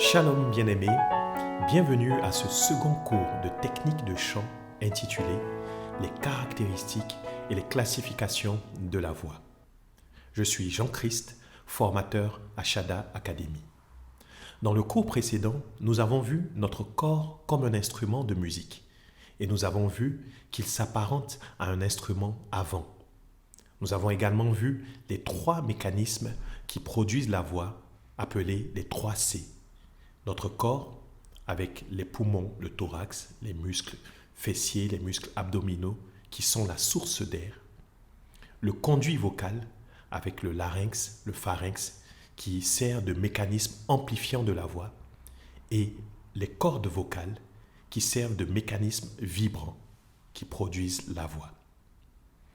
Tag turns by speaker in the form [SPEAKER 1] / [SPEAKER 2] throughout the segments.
[SPEAKER 1] Shalom bien-aimés, bienvenue à ce second cours de technique de chant intitulé Les caractéristiques et les classifications de la voix. Je suis Jean-Christ, formateur à Shada Academy. Dans le cours précédent, nous avons vu notre corps comme un instrument de musique et nous avons vu qu'il s'apparente à un instrument à vent. Nous avons également vu les trois mécanismes qui produisent la voix, appelés les 3 C. Notre corps, avec les poumons, le thorax, les muscles fessiers, les muscles abdominaux, qui sont la source d'air. Le conduit vocal, avec le larynx, le pharynx, qui sert de mécanisme amplifiant de la voix. Et les cordes vocales, qui servent de mécanismes vibrants, qui produisent la voix.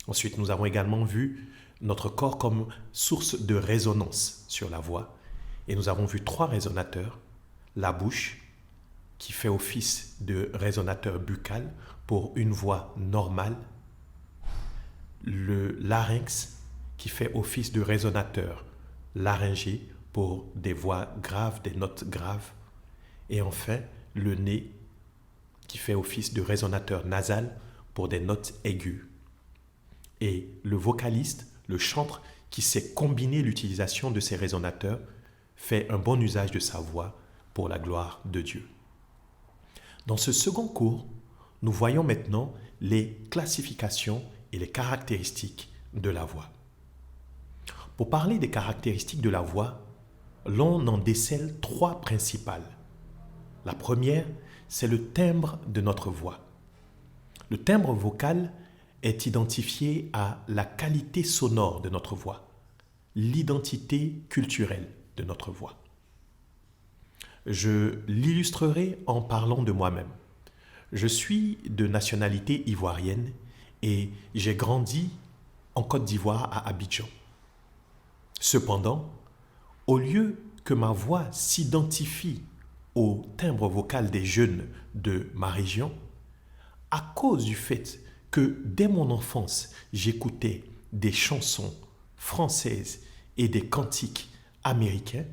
[SPEAKER 1] Ensuite, nous avons également vu notre corps comme source de résonance sur la voix. Et nous avons vu 3 résonateurs. La bouche, qui fait office de résonateur buccal pour une voix normale. Le larynx, qui fait office de résonateur laryngé pour des voix graves, des notes graves. Et enfin, le nez, qui fait office de résonateur nasal pour des notes aiguës. Et le vocaliste, le chantre, qui sait combiner l'utilisation de ces résonateurs, fait un bon usage de sa voix pour la gloire de Dieu. Dans ce second cours, nous voyons maintenant les classifications et les caractéristiques de la voix. Pour parler des caractéristiques de la voix, l'on en décèle 3 principales. La première, c'est le timbre de notre voix. Le timbre vocal est identifié à la qualité sonore de notre voix, l'identité culturelle de notre voix. Je l'illustrerai en parlant de moi-même. Je suis de nationalité ivoirienne et j'ai grandi en Côte d'Ivoire à Abidjan. Cependant, au lieu que ma voix s'identifie au timbre vocal des jeunes de ma région, à cause du fait que dès mon enfance, j'écoutais des chansons françaises et des cantiques américains,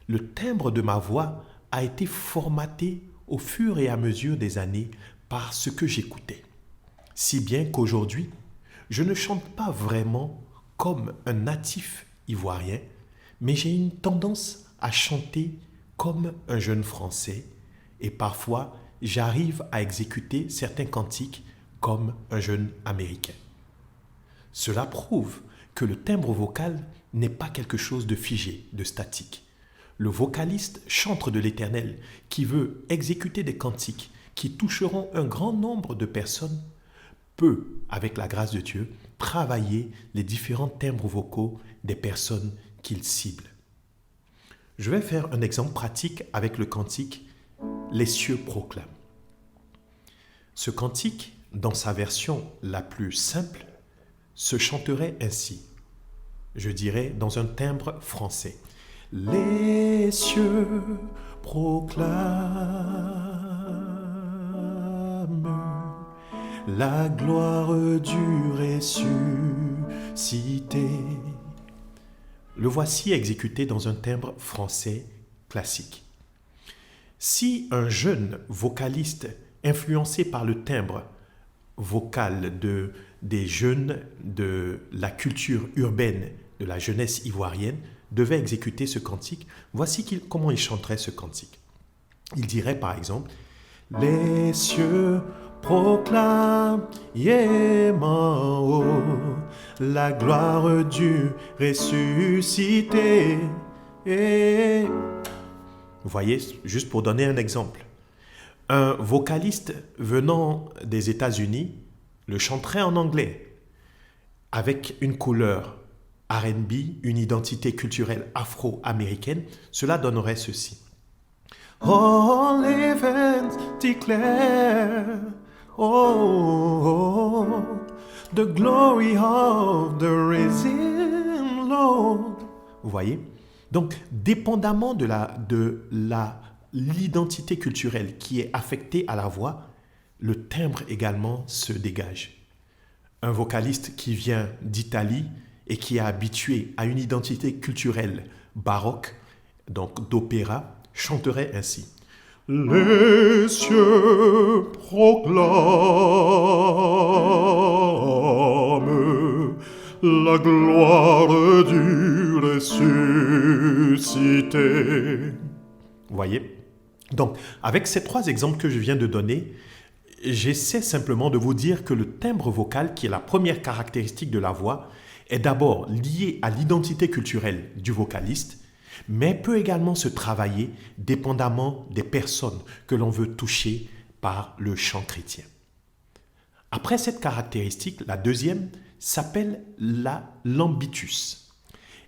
[SPEAKER 1] le timbre de ma voix a été formaté au fur et à mesure des années par ce que j'écoutais. Si bien qu'aujourd'hui, je ne chante pas vraiment comme un natif ivoirien, mais j'ai une tendance à chanter comme un jeune Français et parfois j'arrive à exécuter certains cantiques comme un jeune Américain. Cela prouve que le timbre vocal n'est pas quelque chose de figé, de statique. Le vocaliste, chantre de l'Éternel, qui veut exécuter des cantiques qui toucheront un grand nombre de personnes, peut, avec la grâce de Dieu, travailler les différents timbres vocaux des personnes qu'il cible. Je vais faire un exemple pratique avec le cantique « Les cieux proclament ». Ce cantique, dans sa version la plus simple, se chanterait ainsi. Je dirais dans un timbre français. Les cieux proclament la gloire du ressuscité. Le voici exécuté dans un timbre français classique. Si un jeune vocaliste influencé par le timbre vocal des jeunes de la culture urbaine de la jeunesse ivoirienne devait exécuter ce cantique, voici comment il chanterait ce cantique. Il dirait par exemple « Les cieux proclament en haut la gloire du ressuscité. » Vous voyez, juste pour donner un exemple. Un vocaliste venant des États-Unis le chanterait en anglais avec une couleur R&B, une identité culturelle afro-américaine. Cela donnerait ceci. All heavens declare, oh, the glory of the risen Lord. Vous voyez? Donc, dépendamment de l'identité culturelle qui est affectée à la voix, le timbre également se dégage. Un vocaliste qui vient d'Italie et qui est habitué à une identité culturelle baroque, donc d'opéra, chanterait ainsi. Les cieux proclament la gloire du ressuscité. Vous voyez? Donc, avec ces 3 exemples que je viens de donner, j'essaie simplement de vous dire que le timbre vocal, qui est la première caractéristique de la voix, est d'abord lié à l'identité culturelle du vocaliste, mais peut également se travailler dépendamment des personnes que l'on veut toucher par le chant chrétien. Après cette caractéristique, la deuxième s'appelle l'ambitus.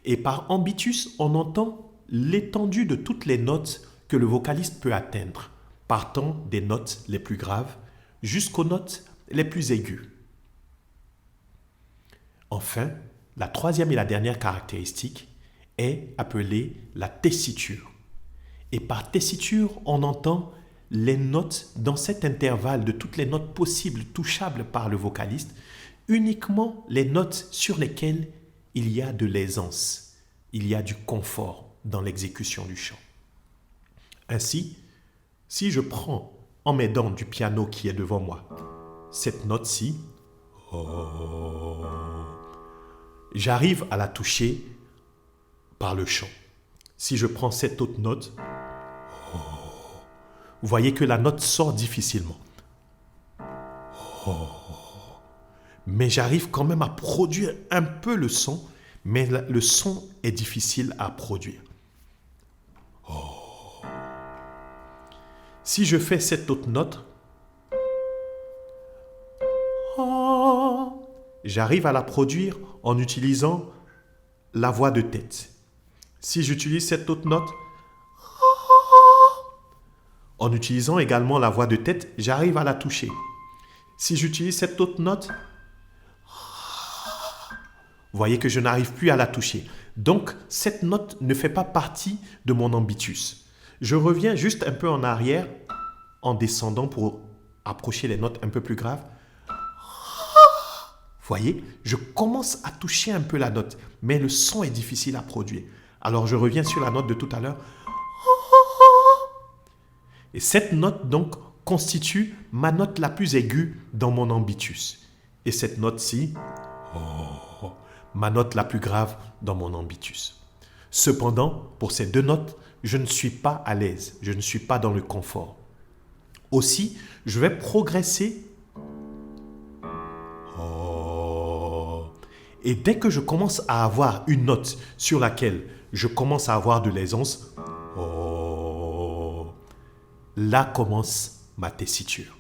[SPEAKER 1] Et par ambitus, on entend l'étendue de toutes les notes que le vocaliste peut atteindre, partant des notes les plus graves jusqu'aux notes les plus aiguës. Enfin, la troisième et la dernière caractéristique est appelée la tessiture. Et par tessiture, on entend les notes dans cet intervalle de toutes les notes possibles touchables par le vocaliste, uniquement les notes sur lesquelles il y a de l'aisance, il y a du confort dans l'exécution du chant. Ainsi, si je prends en m'aidant du piano qui est devant moi cette note-ci, j'arrive à la toucher par le chant. Si je prends cette autre note, vous voyez que la note sort difficilement. Mais j'arrive quand même à produire un peu le son, mais le son est difficile à produire. Si je fais cette autre note, j'arrive à la produire en utilisant la voix de tête. Si j'utilise cette autre note, en utilisant également la voix de tête, j'arrive à la toucher. Si j'utilise cette autre note, vous voyez que je n'arrive plus à la toucher. Donc, cette note ne fait pas partie de mon ambitus. Je reviens juste un peu en arrière, en descendant pour approcher les notes un peu plus graves. Vous voyez, je commence à toucher un peu la note, mais le son est difficile à produire. Alors, je reviens sur la note de tout à l'heure. Et cette note, donc, constitue ma note la plus aiguë dans mon ambitus. Et cette note-ci, ma note la plus grave dans mon ambitus. Cependant, pour ces 2 notes, je ne suis pas à l'aise, je ne suis pas dans le confort. Aussi, je vais progresser. Et dès que je commence à avoir une note sur laquelle je commence à avoir de l'aisance, là commence ma tessiture.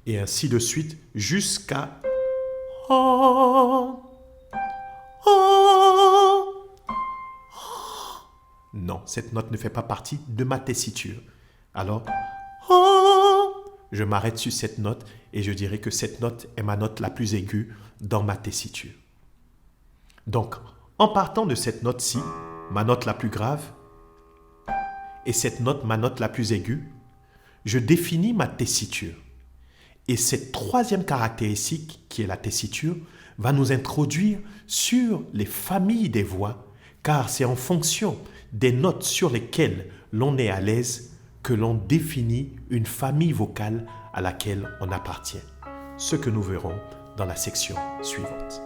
[SPEAKER 1] Et ainsi de suite jusqu'à... Non, cette note ne fait pas partie de ma tessiture. Alors, je m'arrête sur cette note et je dirais que cette note est ma note la plus aiguë dans ma tessiture. Donc, en partant de cette note-ci, ma note la plus grave, et cette note, ma note la plus aiguë, je définis ma tessiture. Et cette troisième caractéristique, qui est la tessiture, va nous introduire sur les familles des voix, car c'est en fonction des notes sur lesquelles l'on est à l'aise que l'on définit une famille vocale à laquelle on appartient. Ce que nous verrons dans la section suivante.